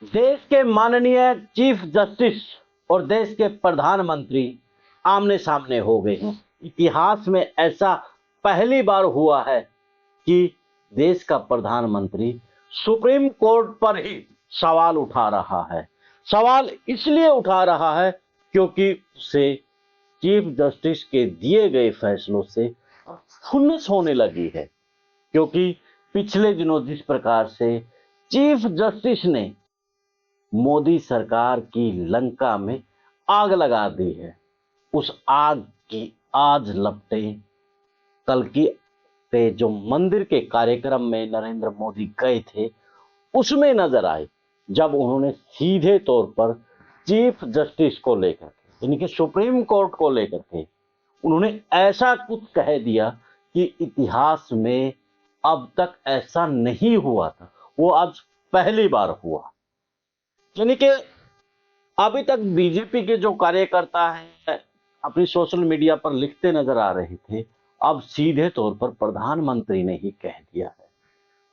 देश के माननीय चीफ जस्टिस और देश के प्रधानमंत्री आमने सामने हो गए हैं। इतिहास में ऐसा पहली बार हुआ है कि देश का प्रधानमंत्री सुप्रीम कोर्ट पर ही सवाल उठा रहा है। सवाल इसलिए उठा रहा है क्योंकि उसे चीफ जस्टिस के दिए गए फैसलों से खुन्नस होने लगी है। क्योंकि पिछले दिनों जिस प्रकार से चीफ जस्टिस ने मोदी सरकार की लंका में आग लगा दी है, उस आग की आज लपटें कल की पे जो मंदिर के कार्यक्रम में नरेंद्र मोदी गए थे उसमें नजर आए, जब उन्होंने सीधे तौर पर चीफ जस्टिस को लेकर के यानी कि सुप्रीम कोर्ट को लेकर के उन्होंने ऐसा कुछ कह दिया कि इतिहास में अब तक ऐसा नहीं हुआ था, वो आज पहली बार हुआ। यानी कि अभी तक बीजेपी के जो कार्यकर्ता हैं अपनी सोशल मीडिया पर लिखते नजर आ रहे थे, अब सीधे तौर पर प्रधानमंत्री ने ही कह दिया है।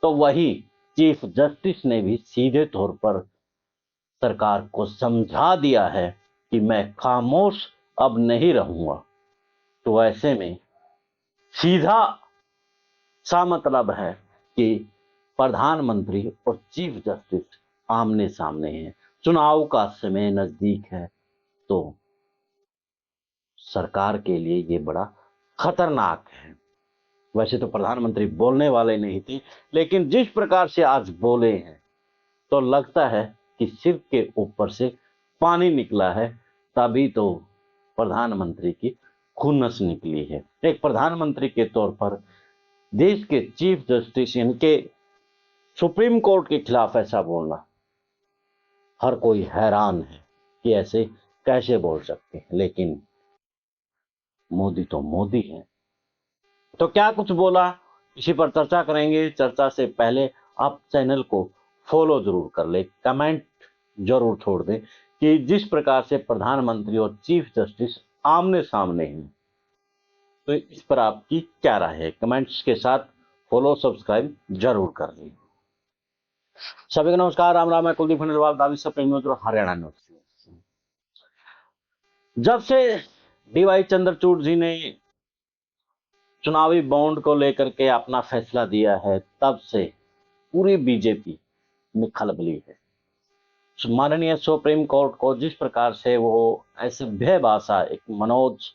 तो वही चीफ जस्टिस ने भी सीधे तौर पर सरकार को समझा दिया है कि मैं खामोश अब नहीं रहूंगा। तो ऐसे में सीधा सा मतलब है कि प्रधानमंत्री और चीफ जस्टिस आमने सामने हैं। चुनाव का समय नजदीक है, तो सरकार के लिए ये बड़ा खतरनाक है। वैसे तो प्रधानमंत्री बोलने वाले नहीं थे, लेकिन जिस प्रकार से आज बोले हैं तो लगता है कि सिर के ऊपर से पानी निकला है, तभी तो प्रधानमंत्री की खुन्नस निकली है। एक प्रधानमंत्री के तौर पर देश के चीफ जस्टिस यानी के सुप्रीम कोर्ट के खिलाफ ऐसा बोलना, हर कोई हैरान है कि ऐसे कैसे बोल सकते हैं। लेकिन मोदी तो मोदी है। तो क्या कुछ बोला, इसी पर चर्चा करेंगे। चर्चा से पहले आप चैनल को फॉलो जरूर कर ले, कमेंट जरूर छोड़ दें कि जिस प्रकार से प्रधानमंत्री और चीफ जस्टिस आमने सामने हैं, तो इस पर आपकी क्या राय है। कमेंट्स के साथ फॉलो सब्सक्राइब जरूर कर लें। सभी को नमस्कार, राम राम। मैं कुलदीप खंडेलवाल, दावी सब न्यूज और हरियाणा न्यूज। जब से डीवाई चंद्रचूड़ जी ने चुनावी बॉन्ड को लेकर के अपना फैसला दिया है, तब से पूरी बीजेपी में खलबली है। माननीय सुप्रीम कोर्ट को जिस प्रकार से वो ऐसे बेभाषा एक मनोज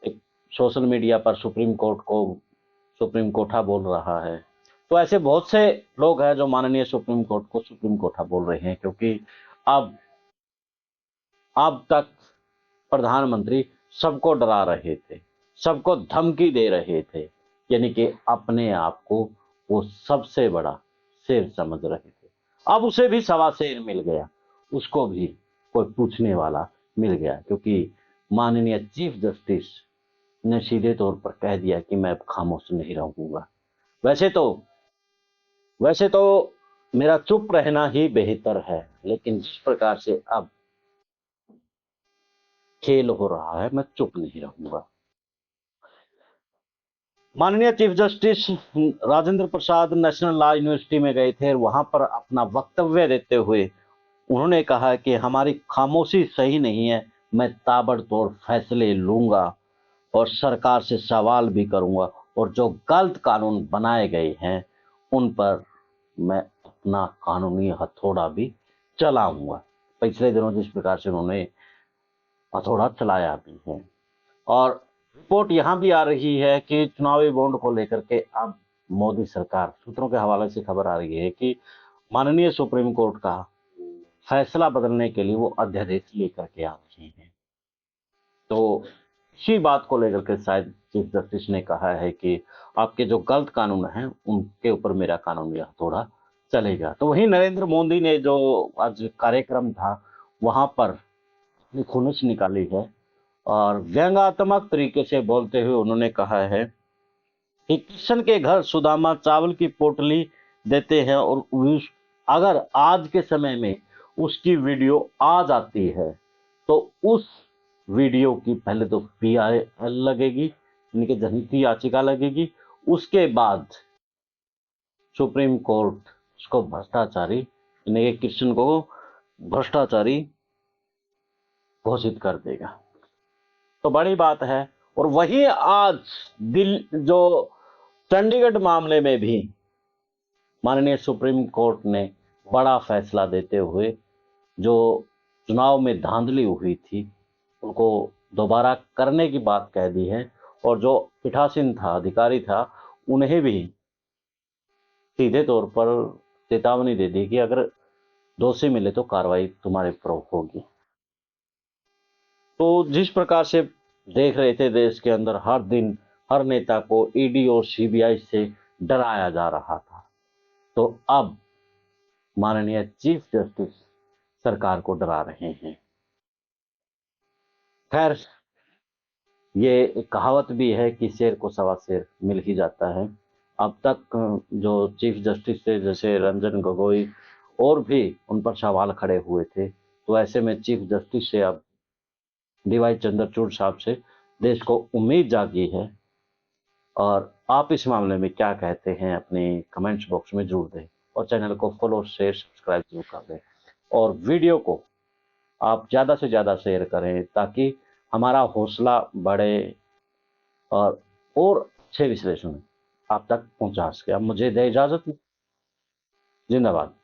एक सोशल मीडिया पर सुप्रीम कोर्ट को सुप्रीम कोठा बोल रहा है, तो ऐसे बहुत से लोग हैं जो माननीय सुप्रीम कोर्ट को सुप्रीम कोठा बोल रहे हैं। क्योंकि अब तक प्रधानमंत्री सबको डरा रहे थे, सबको धमकी दे रहे थे, यानी कि अपने आप को वो सबसे बड़ा शेर समझ रहे थे। अब उसे भी सवा शेर मिल गया, उसको भी कोई पूछने वाला मिल गया, क्योंकि माननीय चीफ जस्टिस ने सीधे तौर पर कह दिया कि मैं खामोश नहीं रहूंगा। वैसे तो मेरा चुप रहना ही बेहतर है, लेकिन जिस प्रकार से अब खेल हो रहा है, मैं चुप नहीं रहूंगा। माननीय chief justice Rajendra Prasad national law university में गए थे, वहां पर अपना वक्तव्य देते हुए उन्होंने कहा कि हमारी खामोशी सही नहीं है, मैं ताबड़तोड़ फैसले लूंगा और सरकार से सवाल भी करूंगा, और जो गलत कानून बनाए गए हैं उन पर मैं अपना कानूनी हथौड़ा भी चलाऊंगा। पिछले दिनों जिस प्रकार से उन्होंने हथौड़ा चलाया भी है, और रिपोर्ट यहां भी आ रही है कि चुनावी बॉन्ड को लेकर के अब मोदी सरकार, सूत्रों के हवाले से खबर आ रही है कि माननीय सुप्रीम कोर्ट का फैसला बदलने के लिए वो अध्यादेश लेकर के आ रहे हैं। तो इसी बात को लेकर के शायद चीफ जस्टिस ने कहा है कि आपके जो गलत कानून हैं उनके ऊपर मेरा कानूनी हथौड़ा चलेगा। तो वही नरेंद्र मोदी ने जो आज कार्यक्रम था वहां पर अपनी खुनुस निकाली है, और व्यंग्यात्मक तरीके से बोलते हुए उन्होंने कहा है कि कृष्ण के घर सुदामा चावल की पोटली देते हैं, और अगर आज के समय में उसकी वीडियो आ जाती है तो उस वीडियो की पहले तो पीआईएल लगेगी, यानी कि जनहित याचिका लगेगी। उसके बाद सुप्रीम कोर्ट उसको भ्रष्टाचारी यानी कि कृष्ण को भ्रष्टाचारी घोषित कर देगा। तो बड़ी बात है। और वही आज जो चंडीगढ़ मामले में भी माननीय सुप्रीम कोर्ट ने बड़ा फैसला देते हुए जो चुनाव में धांधली हुई थी उनको दोबारा करने की बात कह दी है। और जो पीठासीन था, अधिकारी था, उन्हें भी सीधे तौर पर चेतावनी दे दी कि अगर दोषी मिले तो कार्रवाई तुम्हारे ऊपर होगी। तो जिस प्रकार से देख रहे थे देश के अंदर हर दिन हर नेता को ईडी और सीबीआई से डराया जा रहा था, तो अब माननीय चीफ जस्टिस सरकार को डरा रहे हैं। खैर, ये एक कहावत भी है कि शेर को सवा शेर मिल ही जाता है। अब तक जो चीफ जस्टिस थे जैसे रंजन गोगोई और भी उन पर सवाल खड़े हुए थे, तो ऐसे में चीफ जस्टिस से अब डीवाई चंद्रचूड़ साहब से देश को उम्मीद जागी है। और आप इस मामले में क्या कहते हैं अपने कमेंट्स बॉक्स में जरूर दें और चैनल को फॉलो शेयर सब्सक्राइब जरूर कर दें और वीडियो को आप ज़्यादा से ज़्यादा शेयर करें ताकि हमारा हौसला बढ़े और अच्छे विश्लेषण आप तक पहुंचा सके। अब मुझे दे इजाज़त। जिंदाबाद।